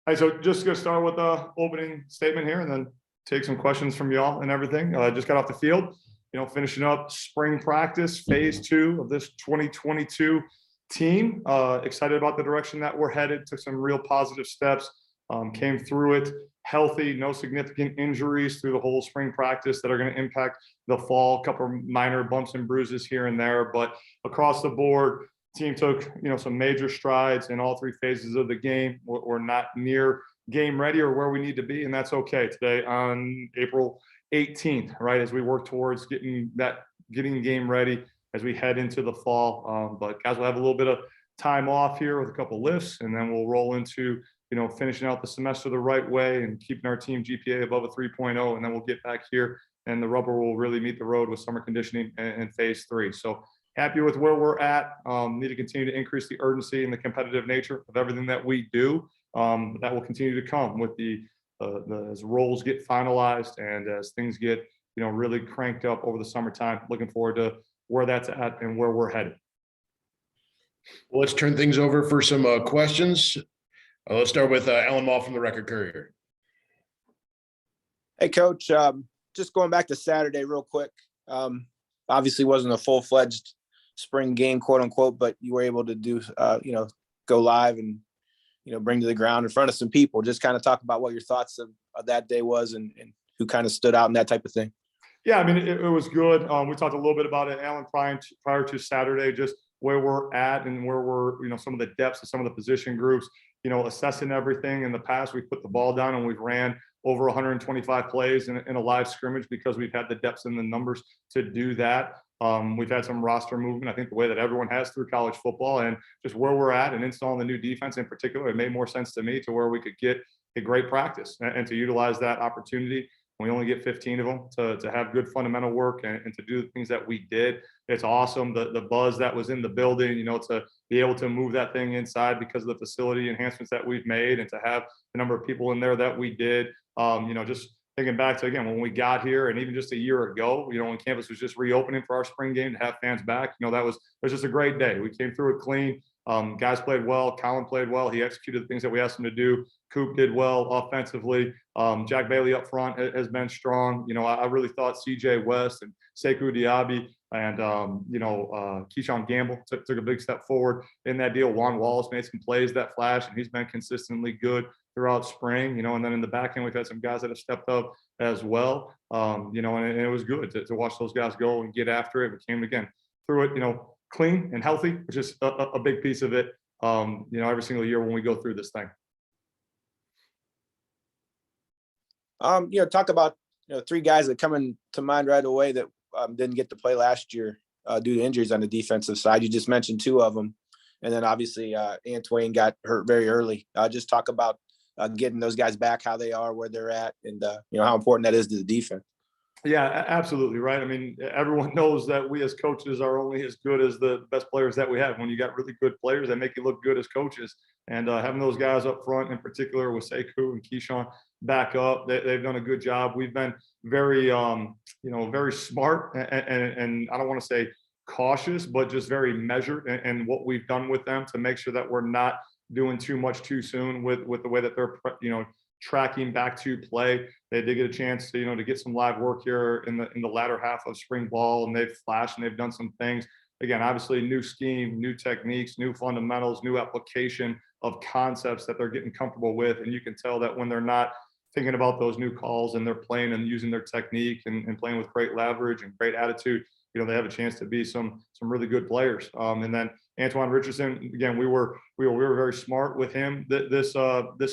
All right, so just gonna start with the opening statement here and then take some questions from y'all and everything. Just got off the field, finishing up spring practice, phase 2 of this 2022 team. Excited about the direction that we're headed, took some real positive steps, came through it healthy, no significant injuries through the whole spring practice that are gonna impact the fall, a couple of minor bumps and bruises here and there, but across the board, team took some major strides in all 3 phases of the game. We're not near game ready or where we need to be, and that's okay today on April 18th, right, as we work towards getting game ready as we head into the fall. But guys will have a little bit of time off here with a couple lifts, and then we'll roll into finishing out the semester the right way and keeping our team GPA above a 3.0, and then we'll get back here and the rubber will really meet the road with summer conditioning in phase 3. So happy with where we're at. Need to continue to increase the urgency and the competitive nature of everything that we do. That will continue to come with as roles get finalized and as things get really cranked up over the summertime. Looking forward to where that's at and where we're headed. Well, let's turn things over for some questions. Let's start with Alan Mall from the Record Courier. Hey, Coach. Just going back to Saturday real quick. Obviously wasn't a full-fledged spring game, quote unquote, but you were able to do, go live and, bring to the ground in front of some people. Just kind of talk about what your thoughts of that day was and who kind of stood out and that type of thing. Yeah, I mean, it was good. We talked a little bit about it, Alan, prior to Saturday, just where we're at and where we're, some of the depths of some of the position groups, assessing everything. In the past, we put the ball down and we've ran over 125 plays in a live scrimmage because we've had the depths and the numbers to do that. We've had some roster movement, I think the way that everyone has through college football, and just where we're at and installing the new defense in particular, it made more sense to me to where we could get a great practice and to utilize that opportunity. We only get 15 of them to have good fundamental work and to do the things that we did. It's awesome. The buzz that was in the building, to be able to move that thing inside because of the facility enhancements that we've made and to have the number of people in there that we did, just thinking back to, again, when we got here and even just a year ago, when campus was just reopening for our spring game to have fans back, it was just a great day. We came through it clean. Guys played well. Colin played well. He executed the things that we asked him to do. Coop did well offensively. Jack Bailey up front has been strong. I really thought CJ West and Sekou Diaby and Keyshawn Gamble took a big step forward in that deal. Juan Wallace made some plays that flash, and he's been consistently good throughout spring. And then in the back end, we've had some guys that have stepped up as well. And it was good to watch those guys go and get after it. We came again through it, clean and healthy, which is a big piece of it, every single year when we go through this thing. Talk about 3 guys that come to mind right away that didn't get to play last year due to injuries on the defensive side. You just mentioned 2 of them, and then obviously Antoine got hurt very early. Just talk about getting those guys back, how they are, where they're at, and how important that is to the defense. Yeah, absolutely, right. I mean, everyone knows that we as coaches are only as good as the best players that we have. When you got really good players that make you look good as coaches, and having those guys up front, in particular with Sekou and Keyshawn back up, they've done a good job. We've been very, very smart and I don't want to say cautious, but just very measured in what we've done with them to make sure that we're not doing too much too soon with the way that they're, tracking back to play. They did get a chance to, to get some live work here in the latter half of spring ball, and they've flashed and they've done some things. Again, obviously new scheme, new techniques, new fundamentals, new application of concepts that they're getting comfortable with. And you can tell that when they're not thinking about those new calls and they're playing and using their technique and playing with great leverage and great attitude, they have a chance to be some really good players. And then Antoine Richardson, again, we were very smart with him this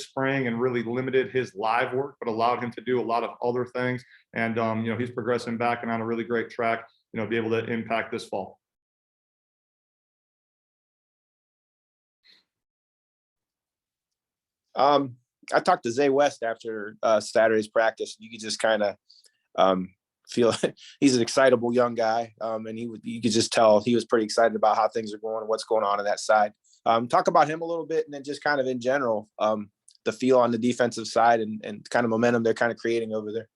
spring and really limited his live work, but allowed him to do a lot of other things. And he's progressing back and on a really great track, be able to impact this fall. I talked to Zay West after Saturday's practice. You could just kind of feel he's an excitable young guy, and you could just tell he was pretty excited about how things are going and what's going on that side. Talk about him a little bit, and then just kind of in general, the feel on the defensive side and kind of momentum they're kind of creating over there.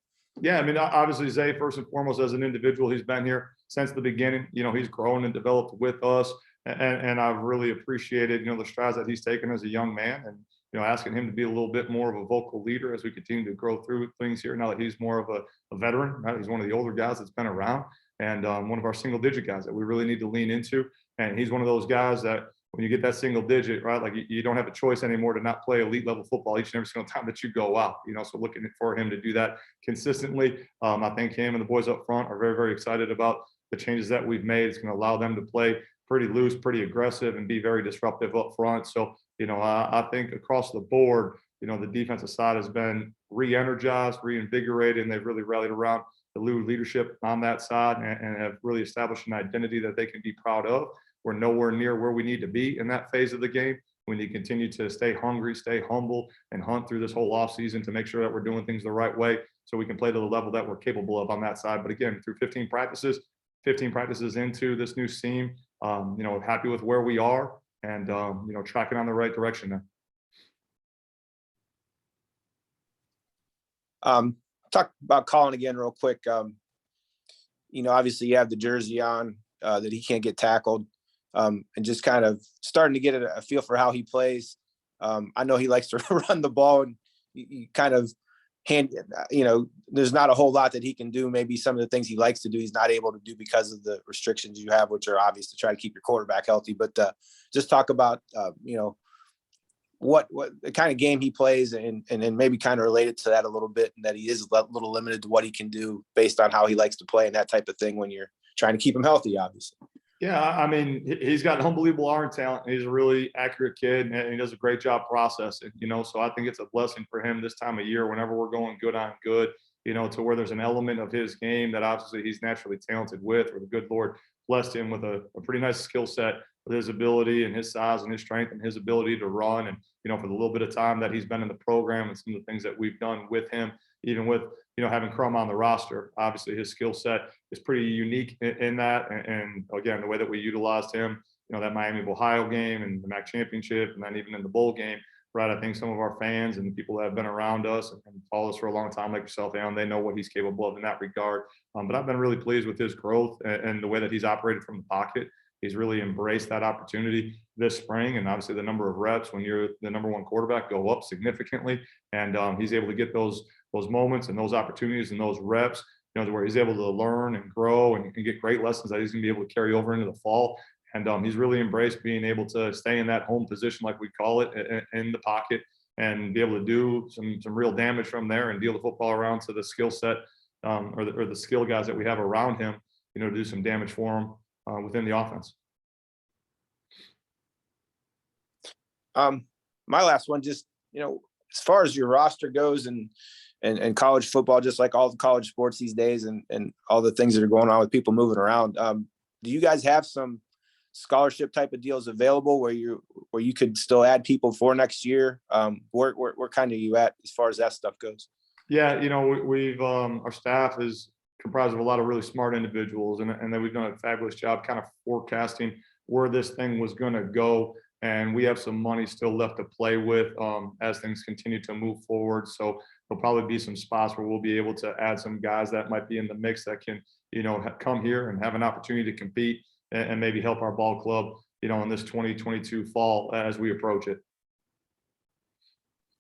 Yeah, I mean, obviously Zay, first and foremost, as an individual, he's been here since the beginning. He's grown and developed with us, and I've really appreciated, the strides that he's taken as a young man. And asking him to be a little bit more of a vocal leader as we continue to grow through things here. Now that he's more of a veteran, right? He's one of the older guys that's been around, and one of our single digit guys that we really need to lean into. And he's one of those guys that when you get that single digit, right, like you don't have a choice anymore to not play elite level football each and every single time that you go out, so looking for him to do that consistently. I think him and the boys up front are very, very excited about the changes that we've made. It's going to allow them to play pretty loose, pretty aggressive, and be very disruptive up front. So, I think across the board, the defensive side has been re-energized, reinvigorated, and they've really rallied around the leadership on that side and have really established an identity that they can be proud of. We're nowhere near where we need to be in that phase of the game. We need to continue to stay hungry, stay humble, and hunt through this whole offseason to make sure that we're doing things the right way so we can play to the level that we're capable of on that side. But again, through 15 practices into this new seam, happy with where we are and, tracking on the right direction now. Talk about Colin again real quick. Obviously you have the jersey on that he can't get tackled. And just kind of starting to get a feel for how he plays. I know he likes to run the ball, and you kind of there's not a whole lot that he can do. Maybe some of the things he likes to do, he's not able to do because of the restrictions you have, which are obvious to try to keep your quarterback healthy. But just talk about, what the kind of game he plays and maybe kind of related to that a little bit, and that he is a little limited to what he can do based on how he likes to play and that type of thing when you're trying to keep him healthy, obviously. Yeah, I mean, he's got unbelievable arm talent. He's a really accurate kid, and he does a great job processing, so I think it's a blessing for him this time of year whenever we're going good on good, to where there's an element of his game that obviously he's naturally talented with, or the good Lord blessed him with a pretty nice skill set with his ability and his size and his strength and his ability to run. And, for the little bit of time that he's been in the program and some of the things that we've done with him, even with, having Crum on the roster, obviously his skill set is pretty unique in that. And again, the way that we utilized him, that Miami of Ohio game and the MAC championship, and then even in the bowl game, right? I think some of our fans and the people that have been around us and followed us for a long time, like yourself, Alan, they know what he's capable of in that regard. But I've been really pleased with his growth and the way that he's operated from the pocket. He's really embraced that opportunity this spring, and obviously the number of reps when you're the number one quarterback go up significantly. And he's able to get those moments and those opportunities and those reps, to where he's able to learn and grow and get great lessons that he's going to be able to carry over into the fall. And he's really embraced being able to stay in that home position, like we call it, in the pocket, and be able to do some real damage from there and deal the football around to the skill set or the skill guys that we have around him, to do some damage for him within the offense. My last one, just, as far as your roster goes and college football, just like all the college sports these days and all the things that are going on with people moving around, do you guys have some scholarship type of deals available where you could still add people for next year? Where kind of you at as far as that stuff goes? Yeah, we've our staff is comprised of a lot of really smart individuals, and then we've done a fabulous job kind of forecasting where this thing was going to go. And we have some money still left to play with as things continue to move forward. So there'll probably be some spots where we'll be able to add some guys that might be in the mix that can, come here and have an opportunity to compete and maybe help our ball club, in this 2022 fall as we approach it.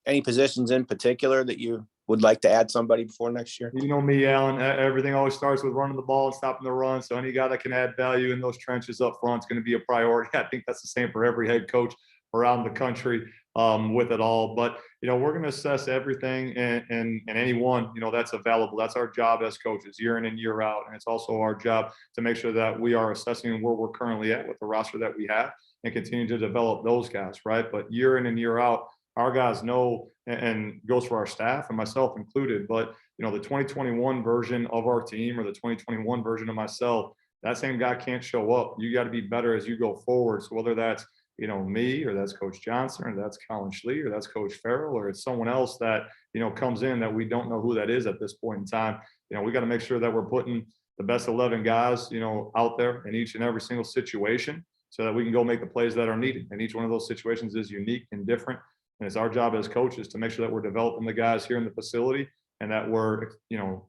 Any positions in particular that you would like to add somebody before next year? You know me, Alan, everything always starts with running the ball and stopping the run. So any guy that can add value in those trenches up front is going to be a priority. I think that's the same for every head coach around the country with it all. But, we're going to assess everything and anyone, that's available. That's our job as coaches year in and year out. And it's also our job to make sure that we are assessing where we're currently at with the roster that we have and continue to develop those guys, right? But year in and year out, our guys know, and goes for our staff and myself included, but the 2021 version of our team or the 2021 version of myself, that same guy can't show up. You got to be better as you go forward. So whether that's, me, or that's Coach Johnson, or that's Colin Schlee, or that's Coach Farrell, or it's someone else that, comes in that we don't know who that is at this point in time, we got to make sure that we're putting the best 11 guys, out there in each and every single situation so that we can go make the plays that are needed. And each one of those situations is unique and different. And it's our job as coaches to make sure that we're developing the guys here in the facility and that we're,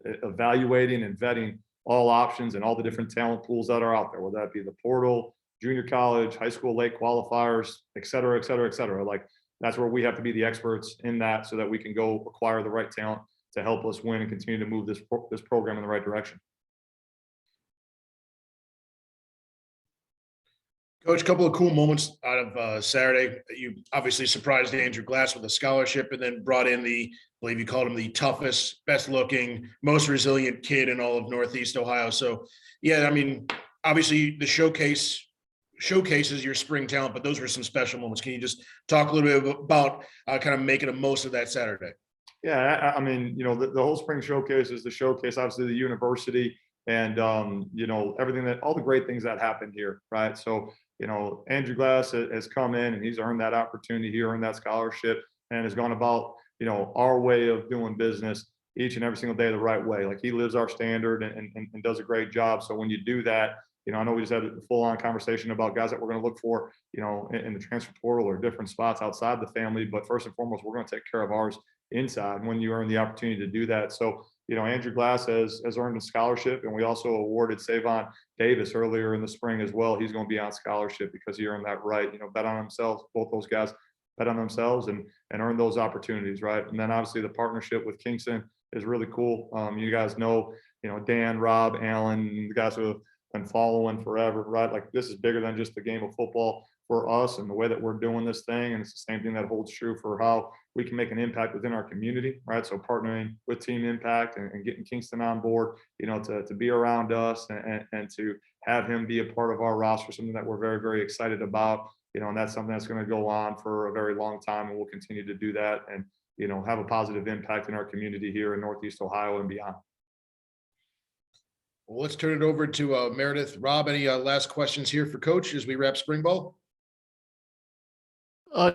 evaluating and vetting all options and all the different talent pools that are out there, whether that be the portal, junior college, high school late qualifiers, et cetera, et cetera, et cetera. Like that's where we have to be the experts in that so that we can go acquire the right talent to help us win and continue to move this program in the right direction. Coach, a couple of cool moments out of Saturday. You obviously surprised Andrew Glass with a scholarship and then brought in I believe you called him the toughest, best looking, most resilient kid in all of Northeast Ohio. So, yeah, I mean, obviously the showcases your spring talent, but those were some special moments. Can you just talk a little bit about kind of making the most of that Saturday? Yeah, I mean, the whole spring showcase is the showcase, obviously the university and, everything all the great things that happened here, right? So, Andrew Glass has come in and he's earned that opportunity. He earned that scholarship and has gone about, our way of doing business each and every single day the right way. Like he lives our standard and does a great job. So when you do that, I know we just had a full on conversation about guys that we're going to look for, in the transfer portal or different spots outside the family. But first and foremost, we're going to take care of ours inside when you earn the opportunity to do that. So, Andrew Glass has earned a scholarship, and we also awarded Savon Davis earlier in the spring as well. He's going to be on scholarship because he earned that right, bet on themselves. Both those guys bet on themselves and earn those opportunities, right? And then obviously the partnership with Kingston is really cool. You guys know, Dan, Rob, Alan, the guys who have been following forever, right? Like this is bigger than just the game of football for us and the way that we're doing this thing. And it's the same thing that holds true for how we can make an impact within our community, right? So partnering with Team Impact and getting Kingston on board, to be around us and to have him be a part of our roster, something that we're very, very excited about, and that's something that's going to go on for a very long time. And we'll continue to do that and, have a positive impact in our community here in Northeast Ohio and beyond. Well, let's turn it over to Meredith. Rob, any last questions here for Coach as we wrap spring ball?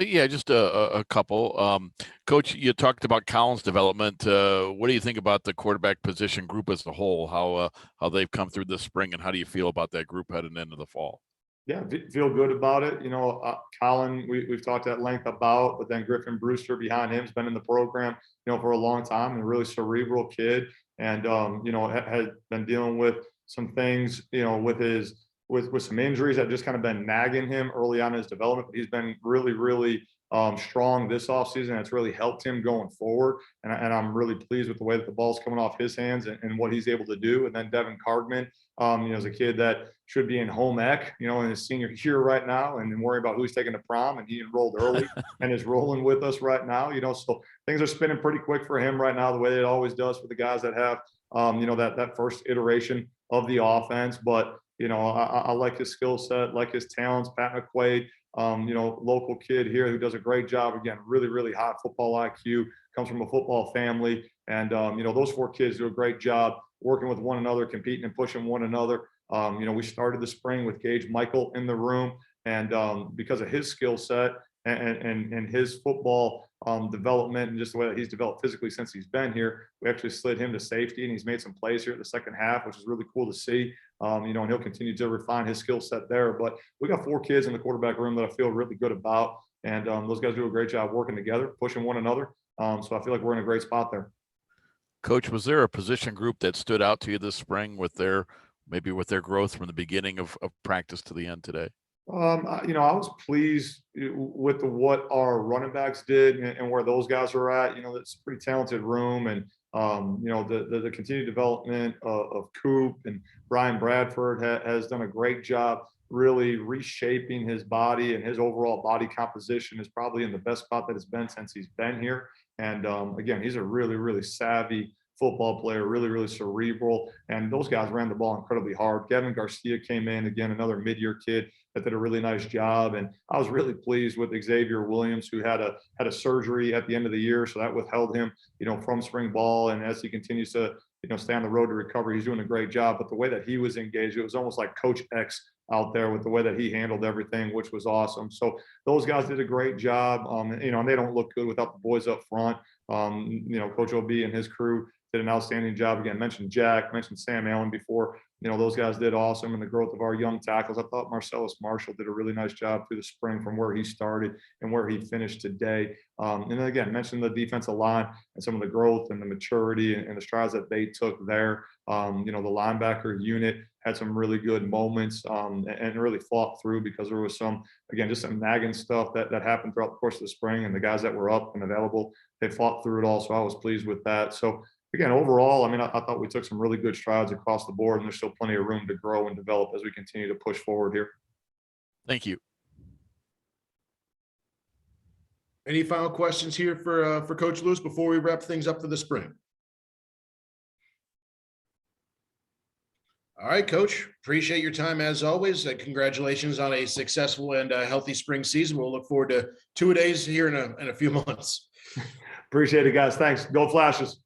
Yeah, just a couple. Coach, you talked about Collins' development. What do you think about the quarterback position group as a whole? How they've come through this spring, and how do you feel about that group heading into the fall? Yeah, feel good about it. Colin, we've talked at length about, but then Griffin Brewster behind him has been in the program, for a long time, and a really cerebral kid, and had been dealing with some things, with some injuries that just kind of been nagging him early on in his development. But he's been really, really strong this offseason. It's really helped him going forward. And I'm really pleased with the way that the ball's coming off his hands and what he's able to do. And then Devin Cargman, is a kid that should be in home ec, in his senior year right now and worry about who's taking to prom. And he enrolled early and is rolling with us right now, so things are spinning pretty quick for him right now, the way it always does for the guys that have, that first iteration of the offense. But I like his skill set, like his talents. Pat McQuaid, local kid here who does a great job. Again, really, really hot football IQ, comes from a football family. And, those four kids do a great job working with one another, competing and pushing one another. We started the spring with Gage Michael in the room. And because of his skill set and his football development and just the way that he's developed physically since he's been here, we actually slid him to safety and he's made some plays here in the second half, which is really cool to see. And he'll continue to refine his skill set there. But we got four kids in the quarterback room that I feel really good about. And those guys do a great job working together, pushing one another. So I feel like we're in a great spot there. Coach, was there a position group that stood out to you this spring with their growth from the beginning of practice to the end today? I was pleased with what our running backs did and where those guys are at. It's a pretty talented room, and the continued development of Coop and Brian Bradford has done a great job really reshaping his body, and his overall body composition is probably in the best spot that it's been since he's been here. And again, he's a really, really savvy football player, really, really cerebral. And those guys ran the ball incredibly hard. Gavin Garcia came in, again, another mid-year kid that did a really nice job. And I was really pleased with Xavier Williams, who had a surgery at the end of the year. So that withheld him, from spring ball. And as he continues to, stay on the road to recovery, he's doing a great job. But the way that he was engaged, it was almost like Coach X out there with the way that he handled everything, which was awesome. So those guys did a great job. And they don't look good without the boys up front. Coach OB and his crew did an outstanding job. Again, mentioned Jack, mentioned Sam Allen before. Those guys did awesome in the growth of our young tackles. I thought Marcellus Marshall did a really nice job through the spring from where he started and where he finished today. And then again, mentioned the defensive line and some of the growth and the maturity and the strides that they took there. The linebacker unit had some really good moments and really fought through, because there was just some nagging stuff that happened throughout the course of the spring, and the guys that were up and available, they fought through it all. So I was pleased with that. So again, overall, I thought we took some really good strides across the board, and there's still plenty of room to grow and develop as we continue to push forward here. Thank you. Any final questions here for Coach Lewis before we wrap things up for the spring? All right, Coach, appreciate your time as always. Congratulations on a successful and healthy spring season. We'll look forward to 2 days here in a few months. Appreciate it, guys. Thanks. Go Flashes.